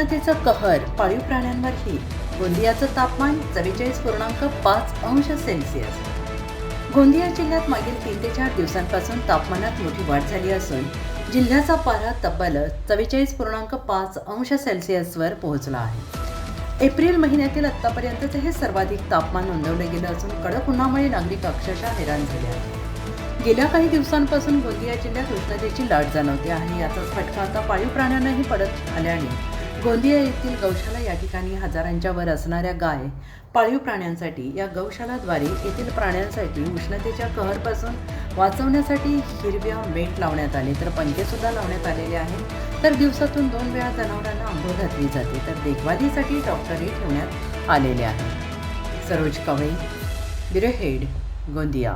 उष्णतेचा कहर पाळीव प्राण्यांवरही. गोंदियाचं तापमान 44.5 अंश सेल्सिअस. गोंदिया जिल्ह्यात मागील 3 ते 4 दिवसांपासून तापमानात मोठी वाढ झाली असून जिल्ह्याचा पारा तब्बल 44.5 अंश सेल्सिअसवर पोहोचला आहे. एप्रिल महिन्यातील आत्तापर्यंतचे हे सर्वाधिक तापमान नोंदवले गेले असून कडक उन्हामुळे नागरिक अक्षरशः हैराण झाले आहेत. गेल्या काही दिवसांपासून गोंदिया जिल्ह्यात उष्णतेची लाट जाणवते आहे. याचाच फटका आता पाळीव प्राण्यांनाही पडत आल्याने गोंदिया येथील गौशाला या ठिकाणी हजारांच्या वर असणाऱ्या गाय पाळीव प्राण्यांसाठी या गौशालाद्वारे येथील प्राण्यांसाठी उष्णतेच्या कहरपासून वाचवण्यासाठी हिरव्या मेट लावण्यात आले, तर पंखे सुद्धा लावण्यात आलेले आहेत. तर दिवसातून 2 वेळा जनावरांना आंघोळ घातली जाते, तर देखभालीसाठी डॉक्टरही ठेवण्यात आलेले आहेत. Saroj Kawale, bureau head, Gondia.